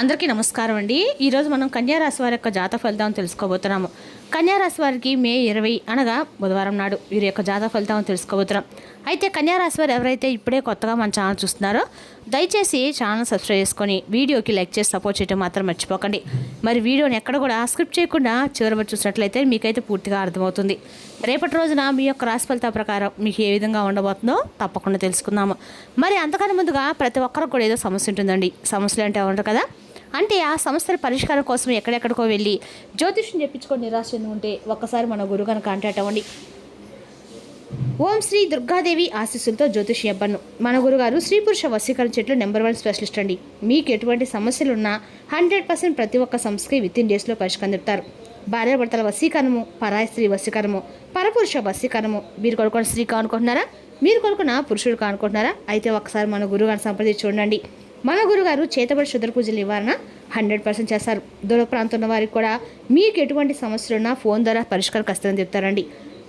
అందరికీ నమస్కారం అండి. ఈరోజు మనం కన్యారాశి వారి యొక్క జాతక ఫలితాలను తెలుసుకోబోతున్నాము. కన్యారాశి వారికి మే 20 అనగా బుధవారం నాడు వీరి యొక్క జాతక ఫలితాలను తెలుసుకోబోతున్నాం. అయితే కన్యారాశి వారు ఎవరైతే ఇప్పుడే కొత్తగా మన ఛానల్ చూస్తున్నారో దయచేసి ఛానల్ సబ్స్క్రైబ్ చేసుకొని వీడియోకి లైక్ చేసి సపోర్ట్ చేయడం మాత్రం మర్చిపోకండి. మరి వీడియోని ఎక్కడ కూడా స్క్రిప్ట్ చేయకుండా చివరి చూసినట్లయితే మీకైతే పూర్తిగా అర్థమవుతుంది. రేపటి రోజున మీ యొక్క రాశి ఫలితాల ప్రకారం మీకు ఏ విధంగా ఉండబోతుందో తప్పకుండా తెలుసుకుందాము. మరి అంతకన్నా ముందుగా ప్రతి ఒక్కరికి కూడా ఏదో సమస్య ఉంటుందండి. సమస్యలు అంటే ఉండరు కదా, అంటే ఆ సమస్యల పరిష్కారం కోసం ఎక్కడెక్కడికో వెళ్ళి జ్యోతిష్యం చెప్పించుకొని నిరాశ చెంది ఉంటే ఒక్కసారి మన గురువుగారిని కాంటాక్ట్ అవ్వండి. ఓం శ్రీ దుర్గాదేవి ఆశీస్సులతో జ్యోతిష్ చెప్పను. మన గురుగారు స్త్రీ పురుష వశీకరణ చెట్లు నెంబర్ 1 స్పెషలిస్ట్ అండి. మీకు ఎటువంటి సమస్యలు ఉన్నా 100% ప్రతి ఒక్క సమస్యకి వితిన్ డేస్లో పరిష్కారం చెప్తారు. భార్యాభర్తల వశీకరణము, పరాయి స్త్రీ వశీకరణము, పరపురుష వశీకరణము. మీరు కొడుకున్న స్త్రీ కానుకుంటున్నారా, మీరు కొడుకున్న పురుషుడు కానుకుంటున్నారా, అయితే ఒకసారి మన గురుగారిని సంప్రదించి చూడండి. మన గురుగారు చేతబడి శుద్ర పూజలు నివారణ 100% చేస్తారు. దూర ప్రాంతం ఉన్న వారికి కూడా మీకు ఎటువంటి సమస్యలున్నా ఫోన్ ద్వారా పరిష్కారం కష్టమని చెప్తారండి.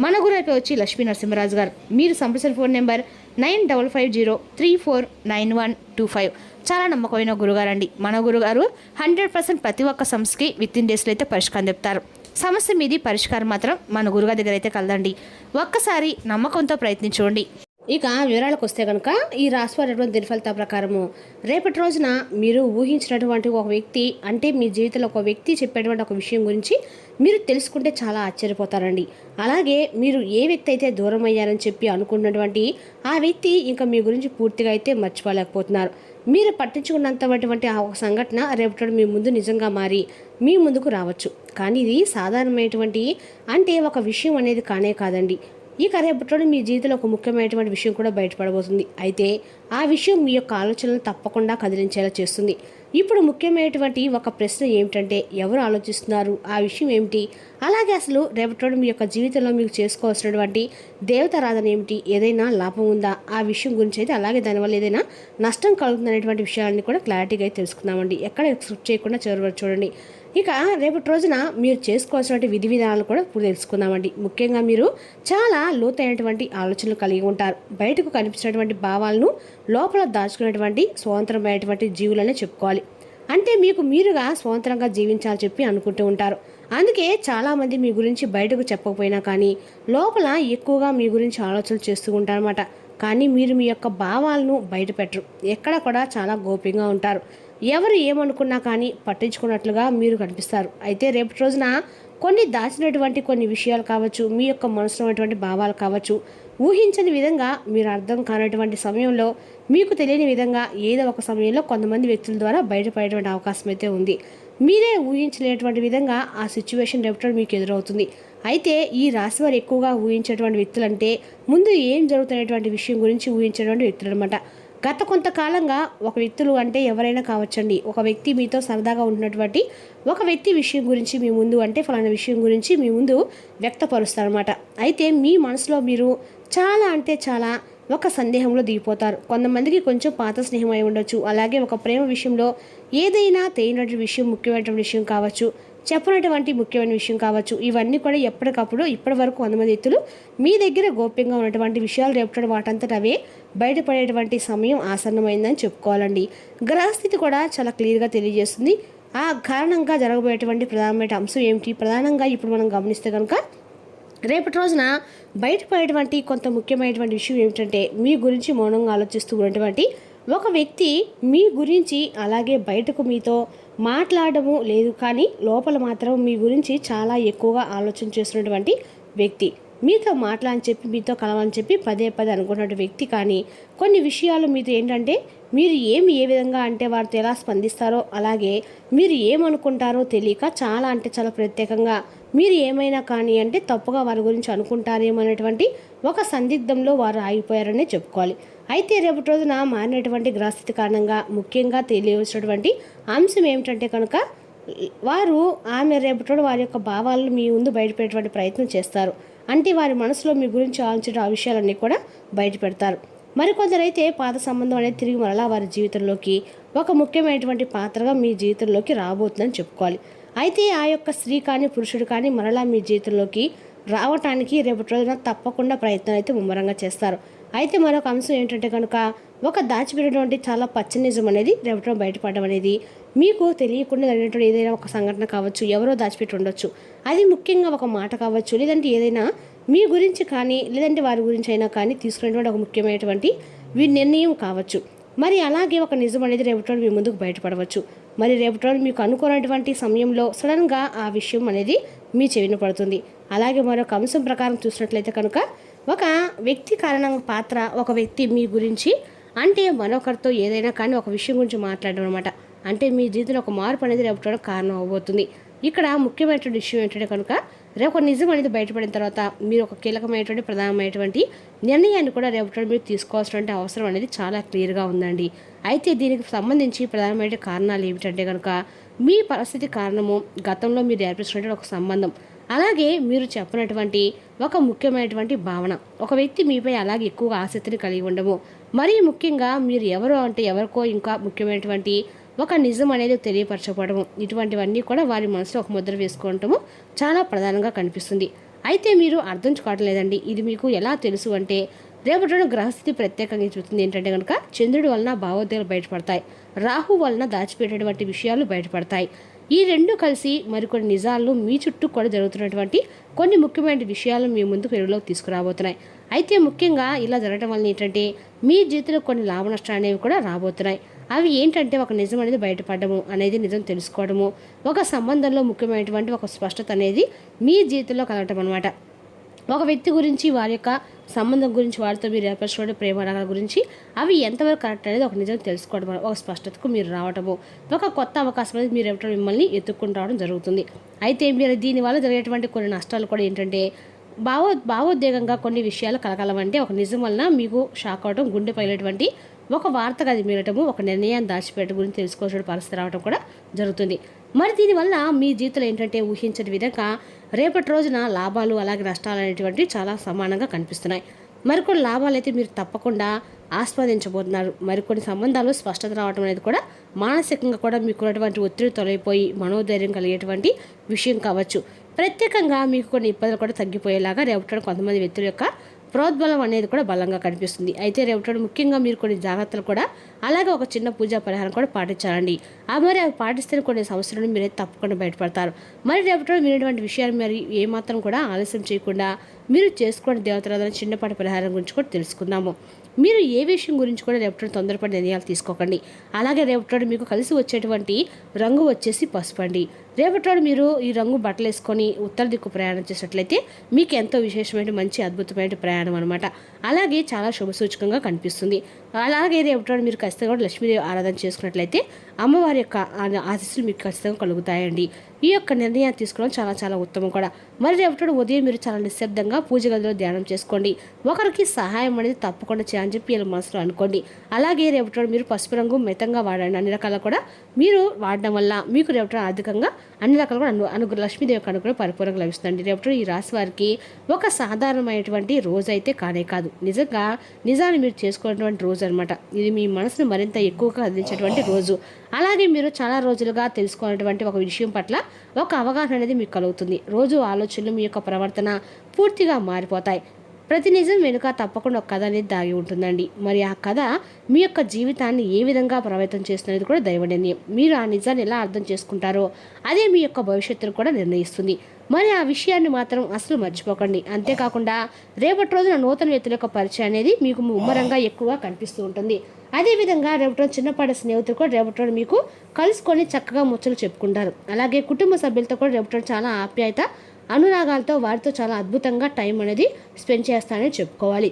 మన గురు అయితే వచ్చి లక్ష్మీ నరసింహరాజు గారు. మీరు సంప్రదించిన ఫోన్ నెంబర్ 9550349125. చాలా నమ్మకమైన గురుగారు అండి. మన గురుగారు 100% ప్రతి ఒక్క సమస్యకి వితిన్ డేస్లో అయితే పరిష్కారం చెప్తారు. సమస్య మీది పరిష్కారం మాత్రం మన గురుగారి దగ్గర అయితే కలదండి. ఒక్కసారి నమ్మకంతో ప్రయత్నించండి. ఇక వివరాలకు వస్తే కనుక ఈ రాశి వారి దినఫలితాల ప్రకారము రేపటి రోజున మీరు ఊహించినటువంటి ఒక వ్యక్తి, అంటే మీ జీవితంలో ఒక వ్యక్తి చెప్పేటువంటి ఒక విషయం గురించి మీరు తెలుసుకుంటే చాలా ఆశ్చర్యపోతారండి. అలాగే మీరు ఏ వ్యక్తి అయితే దూరం అయ్యారని చెప్పి అనుకున్నటువంటి ఆ వ్యక్తి ఇంకా మీ గురించి పూర్తిగా అయితే మర్చిపోలేకపోతున్నారు. మీరు పట్టించుకున్నంతటువంటి ఆ ఒక సంఘటన రేపటి మీ ముందు నిజంగా మారి మీ ముందుకు రావచ్చు. కానీ ఇది సాధారణమైనటువంటి అంటే ఒక విషయం అనేది కానే కాదండి. ఇక రేపటి మీ జీవితంలో ఒక ముఖ్యమైనటువంటి విషయం కూడా బయటపడబోతుంది. అయితే ఆ విషయం మీ యొక్క ఆలోచనలు తప్పకుండా కదిలించేలా చేస్తుంది. ఇప్పుడు ముఖ్యమైనటువంటి ఒక ప్రశ్న ఏమిటంటే, ఎవరు ఆలోచిస్తున్నారు, ఆ విషయం ఏమిటి, అలాగే అసలు రేపటి మీ యొక్క జీవితంలో మీకు చేసుకోవాల్సినటువంటి దేవతారాధన ఏమిటి, ఏదైనా లాభం ఉందా, ఆ విషయం గురించి అయితే అలాగే దానివల్ల ఏదైనా నష్టం కలుగుతుందనేటువంటి విషయాన్ని కూడా క్లారిటీగా అయితే తెలుసుకుందామండి. ఎక్కడ స్కిప్ చేయకుండా చివరి వరకు చూడండి. ఇక రేపటి రోజున మీరు చేసుకోవాల్సినటువంటి విధి విధానాలు కూడా ఇప్పుడు తెలుసుకుందామండి. ముఖ్యంగా మీరు చాలా లోతైనటువంటి ఆలోచనలు కలిగి ఉంటారు. బయటకు కనిపించినటువంటి భావాలను లోపల దాచుకునేటువంటి స్వతంత్రమైనటువంటి జీవులనే చెప్పుకోవాలి. అంటే మీకు మీరుగా స్వతంత్రంగా జీవించాలని చెప్పి అనుకుంటూ ఉంటారు. అందుకే చాలామంది మీ గురించి బయటకు చెప్పకపోయినా కానీ లోపల ఎక్కువగా మీ గురించి ఆలోచనలు చేస్తూ ఉంటారన్నమాట. కానీ మీరు మీ యొక్క భావాలను బయట పెట్టరు. ఎక్కడ కూడా చాలా గోప్యంగా ఉంటారు. ఎవరు ఏమనుకున్నా కానీ పట్టించుకున్నట్లుగా మీరు కనిపిస్తారు. అయితే రేపటి రోజున కొన్ని దాచినటువంటి కొన్ని విషయాలు కావచ్చు, మీ యొక్క మనసులో ఉన్నటువంటి భావాలు కావచ్చు, ఊహించని విధంగా మీరు అర్థం కానటువంటి సమయంలో, మీకు తెలియని విధంగా ఏదో ఒక సమయంలో కొంతమంది వ్యక్తుల ద్వారా బయటపడేటువంటి అవకాశం అయితే ఉంది. మీరే ఊహించలేనటువంటి విధంగా ఆ సిచ్యువేషన్ రేపటి మీకు ఎదురవుతుంది. అయితే ఈ రాశి వారు ఎక్కువగా ఊహించేటువంటి వ్యక్తులు అంటే ముందు ఏం జరుగుతున్నటువంటి విషయం గురించి ఊహించేటువంటి వ్యక్తులు అనమాట. గత కొంతకాలంగా ఒక వ్యక్తులు అంటే ఎవరైనా కావచ్చండి, ఒక వ్యక్తి మీతో సరదాగా ఉంటున్నటువంటి ఒక వ్యక్తి విషయం గురించి మీ ముందు, అంటే ఫలానా విషయం గురించి మీ ముందు వ్యక్తపరుస్తారనమాట. అయితే మీ మనసులో మీరు చాలా అంటే చాలా ఒక సందేహంలో దిగిపోతారు. కొంతమందికి కొంచెం పాత స్నేహం అయి ఉండొచ్చు. అలాగే ఒక ప్రేమ విషయంలో ఏదైనా తెలియనటువంటి విషయం, ముఖ్యమైనటువంటి విషయం కావచ్చు, చెప్పినటువంటి ముఖ్యమైన విషయం కావచ్చు, ఇవన్నీ కూడా ఎప్పటికప్పుడు ఇప్పటి వరకు 100 మంది వ్యక్తులు మీ దగ్గర గోప్యంగా ఉన్నటువంటి విషయాలు రేపటి వాటంతట అవే బయటపడేటువంటి సమయం ఆసన్నమైందని చెప్పుకోవాలండి. గ్రహస్థితి కూడా చాలా క్లియర్గా తెలియజేస్తుంది. ఆ కారణంగా జరగబోయేటువంటి ప్రధానమైన అంశం ఏమిటి, ప్రధానంగా ఇప్పుడు మనం గమనిస్తే కనుక రేపటి రోజున బయటపడేటువంటి కొంత ముఖ్యమైనటువంటి విషయం ఏమిటంటే, మీ గురించి మౌనంగా ఆలోచిస్తూ ఉన్నటువంటి ఒక వ్యక్తి మీ గురించి అలాగే బయటకు మీతో మాట్లాడము లేదు, కానీ లోపల మాత్రం మీ గురించి చాలా ఎక్కువగా ఆలోచన చేస్తున్నటువంటి వ్యక్తి, మీతో మాట్లాడని చెప్పి మీతో కలవాలని చెప్పి పదే పదే అనుకున్నటువంటి వ్యక్తి. కానీ కొన్ని విషయాలు మీతో ఏంటంటే, మీరు ఏ విధంగా అంటే వారితో ఎలా స్పందిస్తారో, అలాగే మీరు ఏమనుకుంటారో తెలియక చాలా అంటే చాలా ప్రత్యేకంగా మీరు ఏమైనా కానీ అంటే తప్పుగా వారి గురించి అనుకుంటారేమో అనేటువంటి ఒక సందిగ్ధంలో వారు ఆగిపోయారనే చెప్పుకోవాలి. అయితే రేపటి రోజున మారినటువంటి గ్రహస్థితి కారణంగా ముఖ్యంగా తెలియవలసినటువంటి అంశం ఏమిటంటే కనుక, ఆమె రేపటి వారి యొక్క భావాలను మీ ముందు బయటపెట్టేటువంటి ప్రయత్నం చేస్తారు. అంటే వారి మనసులో మీ గురించి ఆలోచించే ఆ విషయాలన్నీ కూడా బయట పెడతారు. మరికొందరైతే పాత సంబంధం అనేది తిరిగి మరలా వారి జీవితంలోకి ఒక ముఖ్యమైనటువంటి పాత్రగా మీ జీవితంలోకి రాబోతుందని చెప్పుకోవాలి. అయితే ఆ యొక్క స్త్రీ కానీ పురుషుడు కానీ మరలా మీ జీవితంలోకి రావటానికి రేపటి రోజున తప్పకుండా ప్రయత్నం అయితే ముమ్మరంగా చేస్తారు. అయితే మరొక అంశం ఏంటంటే కనుక ఒక దాచిపెట్టినటువంటి చాలా పచ్చని నిజం అనేది రేపటి బయటపడడం అనేది మీకు తెలియకుండా జరిగినటువంటి ఏదైనా ఒక సంఘటన కావచ్చు, ఎవరో దాచిపెట్టి ఉండొచ్చు. అది ముఖ్యంగా ఒక మాట కావచ్చు, లేదంటే ఏదైనా మీ గురించి కానీ లేదంటే వారి గురించి అయినా కానీ తీసుకునేటువంటి ఒక ముఖ్యమైనటువంటి నిర్ణయం కావచ్చు. మరి అలాగే ఒక నిజం అనేది రేపటి మీ ముందుకు బయటపడవచ్చు. మరి రేపటి మీకు అనుకున్నటువంటి సమయంలో సడన్గా ఆ విషయం అనేది మీ చెవిన పడుతుంది. అలాగే మరొక అంశం ప్రకారం చూసినట్లయితే కనుక ఒక వ్యక్తి కారణంగా పాత్ర, ఒక వ్యక్తి మీ గురించి అంటే మరొకరితో ఏదైనా కానీ ఒక విషయం గురించి మాట్లాడడం అనమాట. అంటే మీ జీవితంలో ఒక మార్పు అనేది రేపటి కారణం అవబోతుంది. ఇక్కడ ముఖ్యమైనటువంటి విషయం ఏంటంటే కనుక రేపు ఒక నిజం అనేది బయటపడిన తర్వాత మీరు ఒక కీలకమైనటువంటి ప్రధానమైనటువంటి నిర్ణయాన్ని కూడా రేపటి మీరు తీసుకోవాల్సినటువంటి అవసరం అనేది చాలా క్లియర్గా ఉందండి. అయితే దీనికి సంబంధించి ప్రధానమైన కారణాలు ఏమిటంటే కనుక మీ పరిస్థితి కారణము, గతంలో మీరు ఏర్పరిచినటువంటి ఒక సంబంధం, అలాగే మీరు చెప్పినటువంటి ఒక ముఖ్యమైనటువంటి భావన, ఒక వ్యక్తి మీపై అలాగే ఎక్కువగా ఆసక్తిని కలిగి ఉండము, మరీ ముఖ్యంగా మీరు ఎవరో అంటే ఎవరికో ఇంకా ముఖ్యమైనటువంటి ఒక నిజం అనేది తెలియపరచబడము, ఇటువంటివన్నీ కూడా వారి మనసులో ఒక ముద్ర వేసుకోవటము చాలా ప్రధానంగా కనిపిస్తుంది. అయితే మీరు అర్థం కావట్లేదండి. ఇది మీకు ఎలా తెలుసు అంటే రేపటి గ్రహస్థితి ప్రత్యేకంగా చూస్తుంది ఏంటంటే కనుక చంద్రుడి వలన భావోద్వేగాలు బయటపడతాయి, రాహు వలన దాచిపెట్టేటువంటి విషయాలు బయటపడతాయి. ఈ రెండు కలిసి మరికొన్ని నిజాలను మీ చుట్టూ కూడా జరుగుతున్నటువంటి కొన్ని ముఖ్యమైన విషయాలు మీ ముందుకు వెలుగులోకి తీసుకురాబోతున్నాయి. అయితే ముఖ్యంగా ఇలా జరగడం వల్ల ఏంటంటే మీ జీవితంలో కొన్ని లాభ నష్టాలు అనేవి కూడా రాబోతున్నాయి. అవి ఏంటంటే ఒక నిజం అనేది బయటపడము అనేది, నిజం తెలుసుకోవడము, ఒక సంబంధంలో ముఖ్యమైనటువంటి ఒక స్పష్టత అనేది మీ జీవితంలో కలగటం అనమాట. ఒక వ్యక్తి గురించి, వారి యొక్క సంబంధం గురించి, వారితో మీరు ఏర్పరచుకునే ప్రేమ రకాల గురించి అవి ఎంతవరకు కరెక్ట్ అనేది ఒక నిజం తెలుసుకోవడం, ఒక స్పష్టతకు మీరు రావటము, ఒక కొత్త అవకాశం అనేది మీరు ఎప్పుడు మిమ్మల్ని ఎత్తుక్కుని రావడం జరుగుతుంది. అయితే మీరు దీనివల్ల జరిగేటువంటి కొన్ని నష్టాలు కూడా ఏంటంటే భావోద్వేగంగా కొన్ని విషయాలు కలగలవంటే ఒక నిజం వలన మీకు షాక్ అవడం, గుండె పగిలేటువంటి ఒక వార్త అది మీరటము, ఒక నిర్ణయాన్ని దాచిపెట్ట గురించి తెలుసుకోవాల్సిన పరిస్థితి రావడం కూడా జరుగుతుంది. మరి దీనివల్ల మీ జీవితంలో ఏంటంటే ఊహించని విధంగా రేపటి రోజున లాభాలు అలాగే నష్టాలు అనేటువంటివి చాలా సమానంగా కనిపిస్తున్నాయి. మరికొన్ని లాభాలు అయితే మీరు తప్పకుండా ఆస్వాదించబోతున్నారు. మరికొన్ని సంబంధాలు స్పష్టత రావడం అనేది కూడా మానసికంగా కూడా మీకున్నటువంటి ఒత్తిడి తొలగిపోయి మనోధైర్యం కలిగేటువంటి విషయం కావచ్చు. ప్రత్యేకంగా మీకు కొన్ని ఇబ్బందులు కూడా తగ్గిపోయేలాగా రేపటి కొంతమంది వ్యక్తుల యొక్క ప్రోద్బలం అనేది కూడా బలంగా కనిపిస్తుంది. అయితే రేపటి ముఖ్యంగా మీరు కొన్ని జాగ్రత్తలు కూడా అలాగే ఒక చిన్న పూజా పరిహారం కూడా పాటించాలండి. మరి అవి పాటిస్తే కొన్ని సమస్యలను మీరైతే తప్పకుండా బయటపడతారు. మరి రేపటి మీరేటువంటి విషయాలు మరి ఏమాత్రం కూడా ఆలస్యం చేయకుండా మీరు చేసుకునే దేవతల చిన్నపాటి పరిహారం గురించి కూడా తెలుసుకుందాము. మీరు ఏ విషయం గురించి కూడా రేపటి తొందరపడి నిర్ణయాలు తీసుకోకండి. అలాగే రేపటి మీకు కలిసి వచ్చేటువంటి రంగు వచ్చేసి పసుపు అండి. రేపటి మీరు ఈ రంగు బట్టలు వేసుకొని ఉత్తర దిక్కు ప్రయాణం చేసినట్లయితే మీకు ఎంతో విశేషమైన మంచి అద్భుతమైన ప్రయాణం అనమాట. అలాగే చాలా శుభసూచకంగా కనిపిస్తుంది. అలాగే రేపటి మీరు ఖచ్చితంగా కూడా లక్ష్మీదేవి ఆరాధన చేసుకున్నట్లయితే అమ్మవారి యొక్క ఆశీస్సులు మీకు ఖచ్చితంగా కలుగుతాయండి. ఈ యొక్క నిర్ణయాన్ని తీసుకోవడం చాలా చాలా ఉత్తమం కూడా. మరి రేపటి ఉదయం మీరు చాలా నిశ్శబ్దంగా పూజ గదిలో ధ్యానం చేసుకోండి. ఒకరికి సహాయం అనేది తప్పకుండా చేయాలని చెప్పి ఇలా మనసులో అనుకోండి. అలాగే రేపటి మీరు పసుపు రంగు మితంగా వాడండి. అన్ని రకాల కూడా మీరు వాడడం వల్ల మీకు రేపటి ఆర్థికంగా అన్ని రకాలు కూడా లక్ష్మీదేవి యొక్క అనుగ్రహం పరిపూర్ణంగా లభిస్తుంది. రేపటి ఈ రాశి వారికి ఒక సాధారణమైనటువంటి రోజు అయితే కానే కాదు, నిజాన్ని మీరు చేసుకున్నటువంటి రోజు అనమాట. ఇది మీ మనసును మరింత ఎక్కువగా అందించేటువంటి రోజు. అలాగే మీరు చాలా రోజులుగా తెలుసుకున్నటువంటి ఒక విషయం పట్ల ఒక అవగాహన అనేది మీకు కలుగుతుంది. రోజు ఆలోచనలు, మీ యొక్క ప్రవర్తన పూర్తిగా మారిపోతాయి. ప్రతి నిజం వెనుక తప్పకుండా ఒక కథ అనేది దాగి ఉంటుందండి. మరి ఆ కథ మీ యొక్క జీవితాన్ని ఏ విధంగా ప్రభావితం చేస్తున్నది కూడా దైవ నిర్ణయం. మీరు ఆ నిజాన్ని ఎలా అర్థం చేసుకుంటారో అదే మీ యొక్క భవిష్యత్తును కూడా నిర్ణయిస్తుంది. మరి ఆ విషయాన్ని మాత్రం అసలు మర్చిపోకండి. అంతేకాకుండా రేపటి రోజున నూతన వ్యక్తుల యొక్క పరిచయం అనేది మీకు ముమ్మరంగా ఎక్కువగా కనిపిస్తూ ఉంటుంది. అదేవిధంగా రేపటి రోజు చిన్నపాటి స్నేహితులు కూడా రేపటి రోజు మీకు కలుసుకొని చక్కగా ముచ్చలు చెప్పుకుంటారు. అలాగే కుటుంబ సభ్యులతో కూడా రేపటి రోజు చాలా ఆప్యాయత, అనురాగాలతో వారితో చాలా అద్భుతంగా టైం అనేది స్పెండ్ చేస్తానని చెప్పుకోవాలి.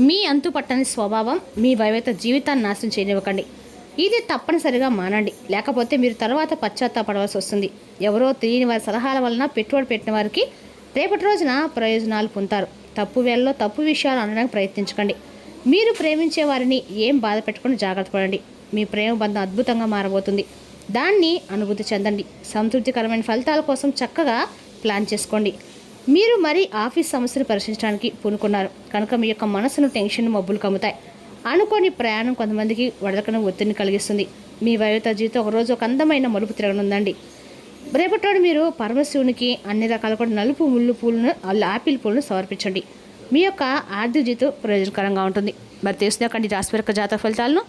మీ అంతు పట్టని స్వభావం మీ భయవేత జీవితాన్ని నాశనం చేయనివ్వకండి. ఇది తప్పనిసరిగా మానండి, లేకపోతే మీరు తర్వాత పశ్చాత్తాపడవలసి వస్తుంది. ఎవరో తెలియని వారి సలహాల వలన పెట్టుబడి పెట్టిన వారికి రేపటి రోజున ప్రయోజనాలు పొందుతారు. తప్పు వేళలో తప్పు విషయాలు అనడానికి ప్రయత్నించకండి. మీరు ప్రేమించే వారిని ఏం బాధ పెట్టకుండా జాగ్రత్త పడండి. మీ ప్రేమ బంధం అద్భుతంగా మారబోతుంది. దాన్ని అనుభూతి చెందండి. సంతృప్తికరమైన ఫలితాల కోసం చక్కగా ప్లాన్ చేసుకోండి. మీరు మరి ఆఫీస్ సమస్యలు పరిశీలించడానికి పూనుకున్నారు కనుక మీ యొక్క మనసును టెన్షన్ మబ్బులు కమ్ముతాయి. అనుకోని ప్రయాణం కొంతమందికి వడదకన ఒత్తిడిని కలిగిస్తుంది. మీ వైవిత జీవితం ఒకరోజు ఒక అందమైన మలుపు తిరగనుందండి. రేపటి మీరు పరమశివునికి అన్ని రకాల కూడా నలుపు ముళ్ళు పూలను, ఆపిల్ పూలను సమర్పించండి. మీ యొక్క ఆర్థిక జీవితం ప్రయోజనకరంగా ఉంటుంది. మరి తెలుసుకుందాం రాశి యొక్క జాతక ఫలితాలను.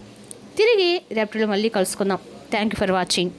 తిరిగి రేపటిలో మళ్ళీ కలుసుకుందాం. Thank you for watching.